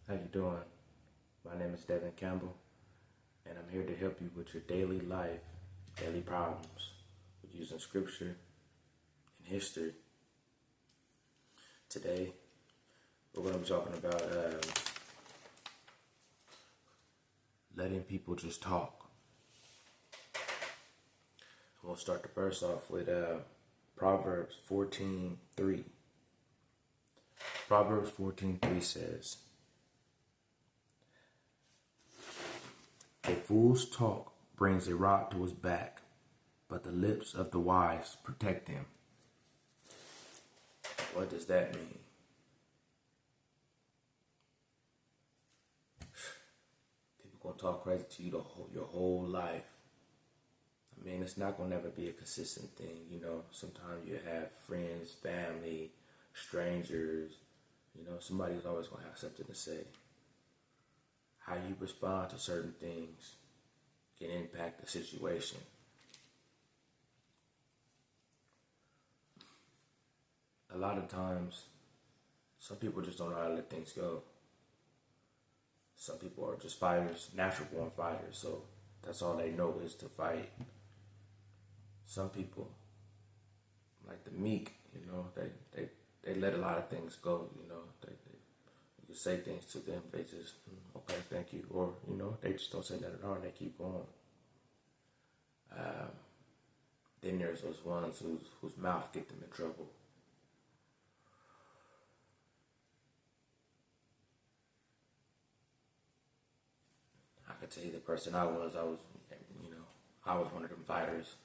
How you doing? My name is Devin Campbell, and I'm here to help you with your daily life, daily problems, with using scripture and history. Today, we're going to be talking about letting people just talk. We'll start the verse off with Proverbs 14:3. Proverbs 14:3 says, "A fool's talk brings a rock to his back, but the lips of the wise protect him." What does that mean? People gonna talk crazy to you your whole life. I mean, it's not gonna never be a consistent thing. Sometimes you have friends, family, strangers. Somebody's always gonna have something to say. How you respond to certain things can impact the situation. A lot of times, some people just don't know how to let things go. Some people are just fighters, natural born fighters, so that's all they know is to fight. Some people, like the meek, they let a lot of things go, you say things to them, they just, okay, thank you, or, they just don't say nothing at all and they keep going. Then there's those ones whose mouth get them in trouble. I could tell you the person I was one of them fighters,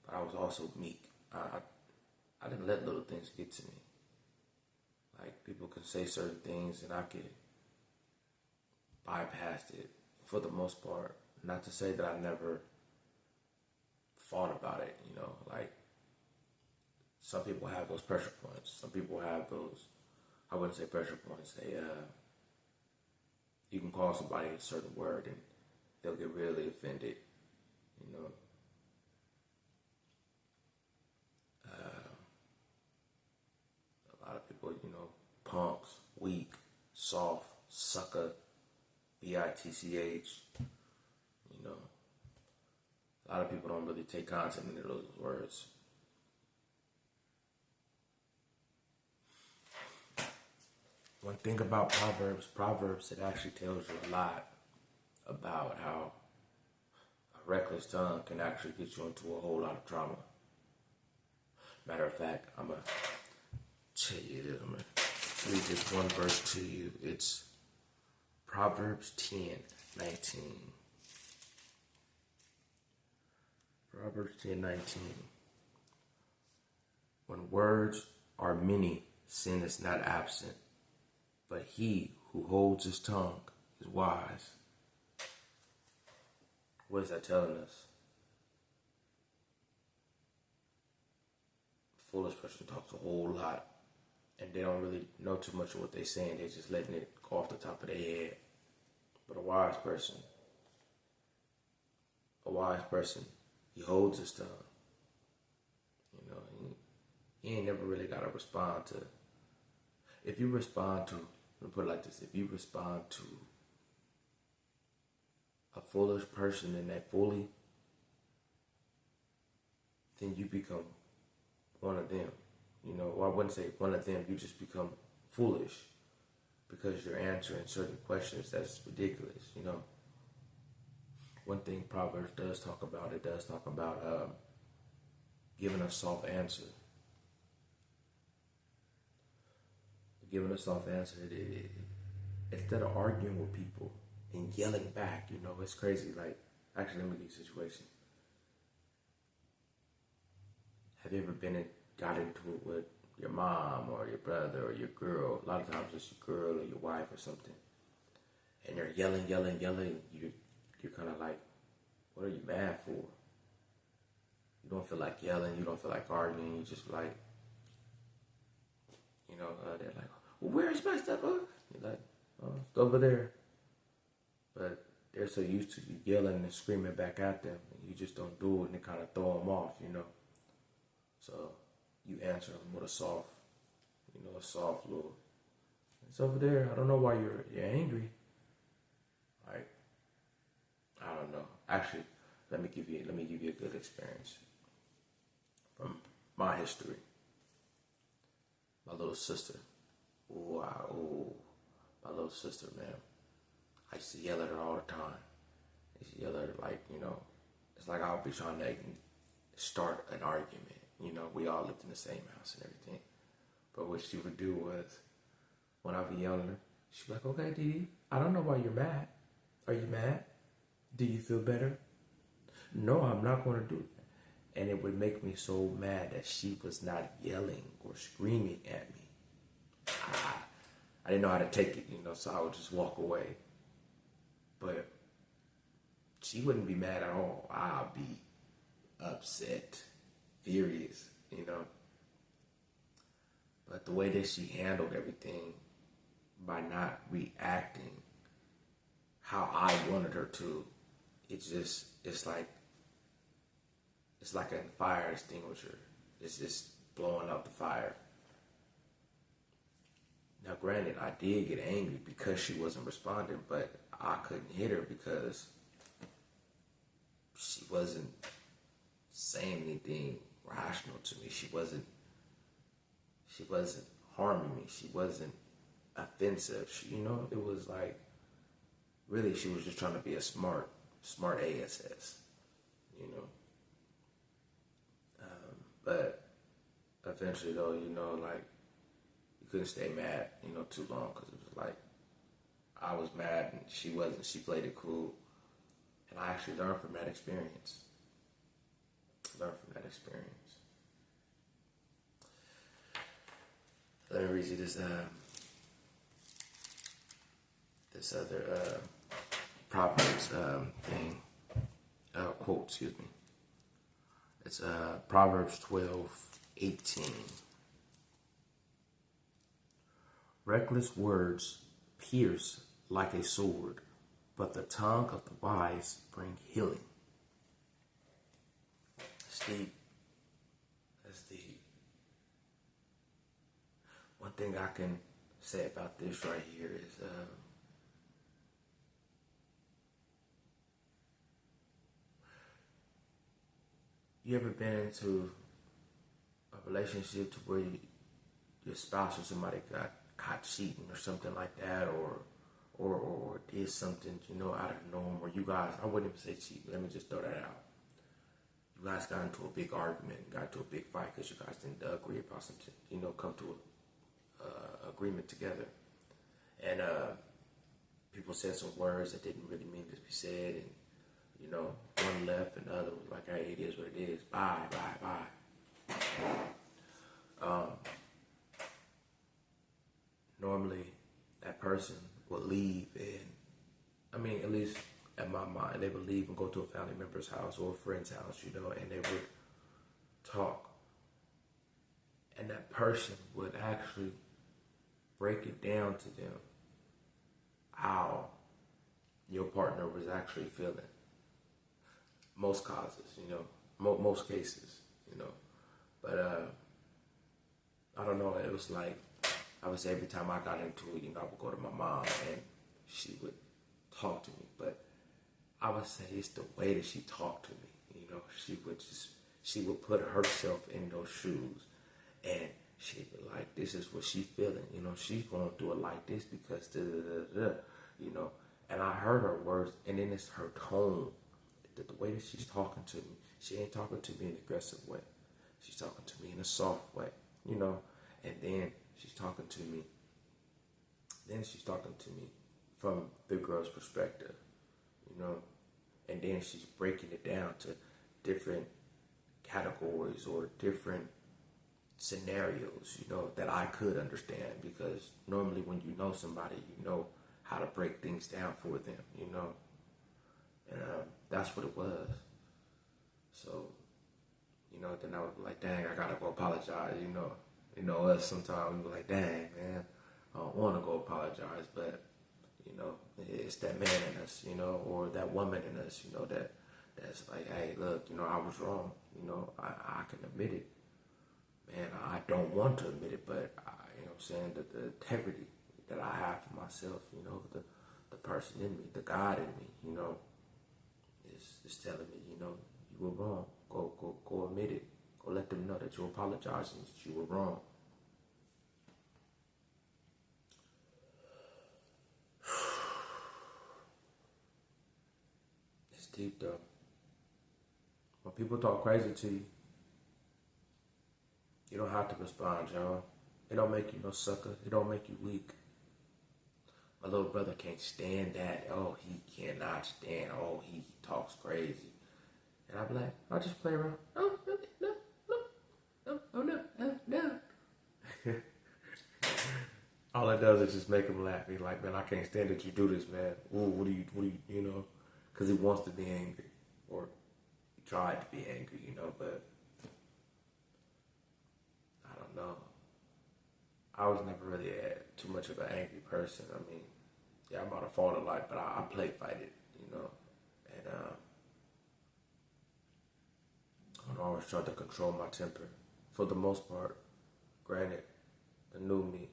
but I was also meek. I didn't let little things get to me. Like, people could say certain things and I could bypass it for the most part. Not to say that I never thought about it, like some people have those pressure points. Some people have those, I wouldn't say pressure points. You can call somebody a certain word and they'll get really offended, A lot of people, punks, weak, soft, sucker, bitch, A lot of people don't really take content into those words. One thing about Proverbs, it actually tells you a lot about how a reckless tongue can actually get you into a whole lot of trauma. Matter of fact, I'm going to tell you this. I'm going to read this one verse to you. It's Proverbs 10:19. Proverbs 10:19. When words are many, sin is not absent, but he who holds his tongue is wise. What is that telling us? A foolish person talks a whole lot, and they don't really know too much of what they're saying. They're just letting it go off the top of their head. But a wise person, he holds his tongue. He ain't never really got to respond to. If you respond to, let me put it like this: if you respond to a foolish person and that fully, then you become one of them. Or I wouldn't say one of them. You just become foolish because you're answering certain questions that's ridiculous. One thing Proverbs does talk about, giving a soft answer. Giving a soft answer, instead of arguing with people and yelling back, it's crazy. Like, actually, let me give you a situation. Have you ever got into it with your mom or your brother or your girl? A lot of times it's your girl or your wife or something. And they're yelling. You're kind of like, what are you mad for? You don't feel like yelling. You don't feel like arguing. You just like, they're like, well, where's my stuff? You're like, oh, it's over there. But they're so used to you yelling and screaming back at them, and you just don't do it, and it kind of throw them off, So you answer them with a soft little, It's over there. I don't know why you're angry. Like, I don't know. Actually, let me give you a good experience from my history. My little sister. Ooh, my little sister, man. I used to yell at her all the time. I used to yell at her like, it's like I would be trying to start an argument. We all lived in the same house and everything. But what she would do was, when I would be yelling at her, she'd be like, okay, Dee, I don't know why you're mad. Are you mad? Do you feel better? No, I'm not going to do that. And it would make me so mad that she was not yelling or screaming at me. I didn't know how to take it, so I would just walk away. But she wouldn't be mad at all. I'd be upset, furious, But the way that she handled everything, by not reacting how I wanted her to, it's like a fire extinguisher. It's just blowing out the fire. Now, granted, I did get angry because she wasn't responding, but I couldn't hit her because she wasn't saying anything rational to me. She wasn't harming me. She wasn't offensive. It was like, really, she was just trying to be a smart ASS, But eventually, though, like, you couldn't stay mad, too long, because it was like I was mad and she wasn't. She played it cool, and I actually learned from that experience. Let me read you this other Proverbs thing quote. Excuse me. It's Proverbs 12:18. Reckless words pierce like a sword, but the tongue of the wise bring healing. That's deep. One thing I can say about this right here is you ever been into a relationship to where your spouse or somebody got caught cheating or something like that, or did something, out of the norm, or you guys, I wouldn't even say cheating, let me just throw that out. You guys got into a big argument, got into a big fight because you guys didn't agree about something, come to a agreement together. And people said some words that didn't really mean to be said, and one left and the other was like, hey, it is what it is. Bye. Normally, that person would leave, and at least in my mind, they would leave and go to a family member's house or a friend's house, and they would talk. And that person would actually break it down to them how your partner was actually feeling. Most causes, most cases, But I don't know, it was like, I would say every time I got into it, I would go to my mom and she would talk to me. But I would say it's the way that she talked to me, she would put herself in those shoes, and she'd be like, this is what she's feeling, she's going through it like this because and I heard her words, and then it's her tone. The way that she's talking to me, she ain't talking to me in an aggressive way. She's talking to me in a soft way, and then she's talking to me. Then she's talking to me from the girl's perspective, and then she's breaking it down to different categories or different scenarios, that I could understand, because normally when you know somebody, you know how to break things down for them, and that's what it was. So, then I was like, dang, I gotta go apologize, us sometimes we be like, dang, man, I don't want to go apologize, but, it's that man in us, or that woman in us, that's like, hey, look, I was wrong, I can admit it. Man, I don't want to admit it, but, that the integrity that I have for myself. The person in me, the God in me, is telling me, you were wrong. Go admit it. Go let them know that you apologize and that you were wrong. It's deep though. When people talk crazy to you, you don't have to respond, y'all. It don't make you no sucker. It don't make you weak. My little brother can't stand that. Oh, he cannot stand. Oh, he talks crazy. And I'm like, I'll just play around. Oh, no. All it does is just make him laugh. He's like, man, I can't stand that you do this, man. Ooh, what do you, because he wants to be angry. Or he tried to be angry, but I don't know. I was never really too much of an angry person. I mean, yeah, I'm on a fault of life, but I play fight it, and I always try to control my temper for the most part. Granted, the new me,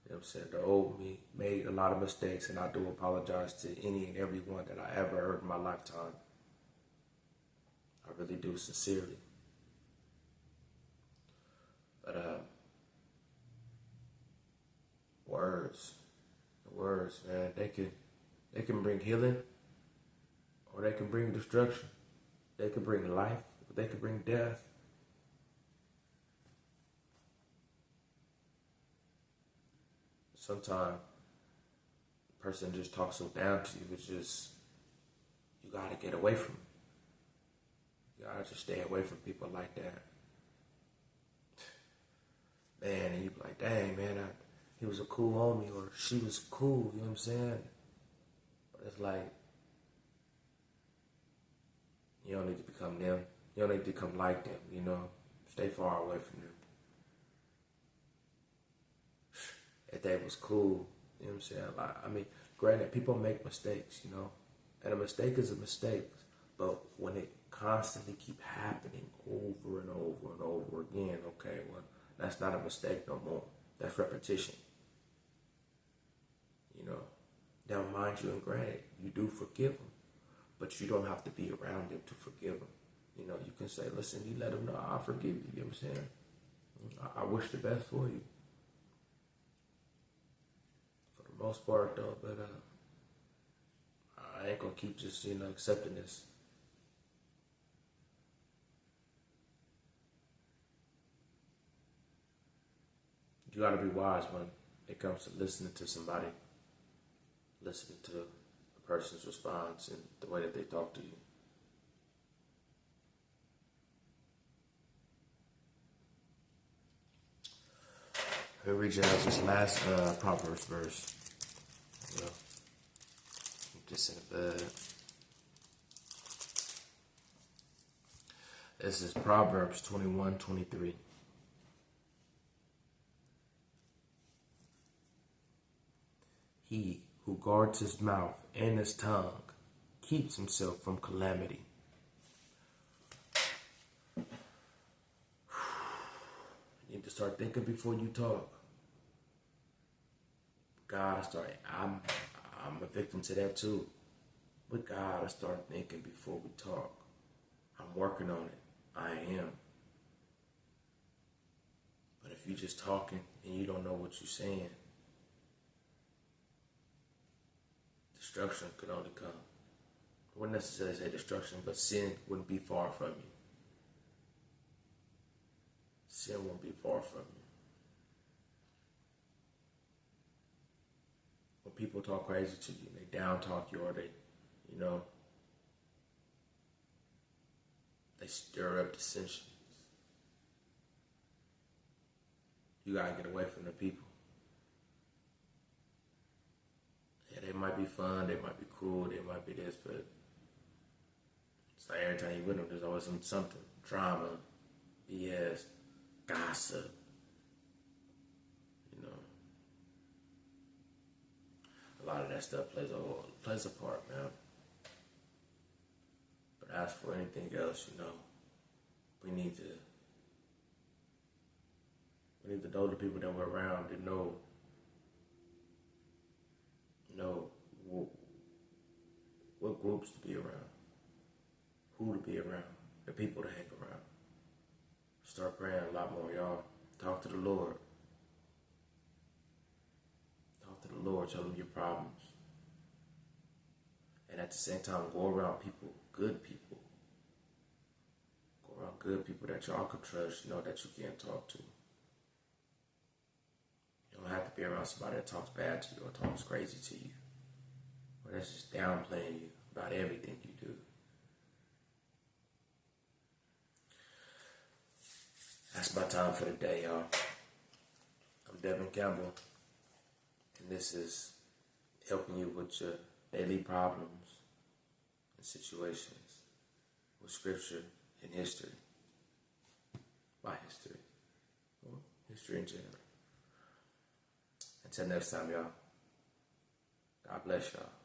the old me made a lot of mistakes, and I do apologize to any and every one that I ever hurt in my lifetime. I really do, sincerely. But words, man, they can bring healing, or they can bring destruction. They can bring life, or they can bring death. Sometimes a person just talks so down to you, it's just, you gotta get away from them. You gotta just stay away from people like that. Man, and you be like, dang, man, he was a cool homie, or she was cool, you know what I'm saying? But it's like, you don't need to become them. You don't need to become like them, Stay far away from them. If they was cool, you know what I'm saying? Like, I mean, granted, people make mistakes, and a mistake is a mistake. But when it constantly keep happening over and over and over again, okay, well, that's not a mistake no more. That's repetition. Now, mind you, and granted, you do forgive them, but you don't have to be around them to forgive them. You can say, listen, you let them know, I forgive you, you know what I'm saying? I wish the best for you. For the most part, though, but I ain't gonna keep just, accepting this. You gotta be wise when it comes to listening to somebody, listening to a person's response and the way that they talk to you. Let me read you out this last Proverbs verse. Just in the bed. This is Proverbs 21:23. He who guards his mouth and his tongue keeps himself from calamity. You need to start thinking before you talk. I'm a victim to that too. We gotta start thinking before we talk. I'm working on it. I am. But if you're just talking and you don't know what you're saying, destruction could only come. I wouldn't necessarily say destruction, but sin wouldn't be far from you. Sin won't be far from you. When people talk crazy to you, they down talk you, or they stir up dissensions. You gotta get away from the people. Yeah, they might be fun, they might be cool, they might be this, but it's like every time you with them, there's always something. Drama, BS, gossip. A lot of that stuff plays a part, man. But as for anything else, we need to know the people that we're around to know groups to be around, who to be around, the people to hang around. Start praying a lot more, y'all. Talk to the Lord. Talk to the Lord. Tell him your problems. And at the same time, go around people, good people. Go around good people that y'all can trust, that you can talk to. You don't have to be around somebody that talks bad to you or talks crazy to you. Or that's just downplaying you about everything you do. That's my time for the day, y'all. I'm Devin Campbell, and this is helping you with your daily problems and situations with scripture and history. My history. Or history in general. Until next time, y'all. God bless y'all.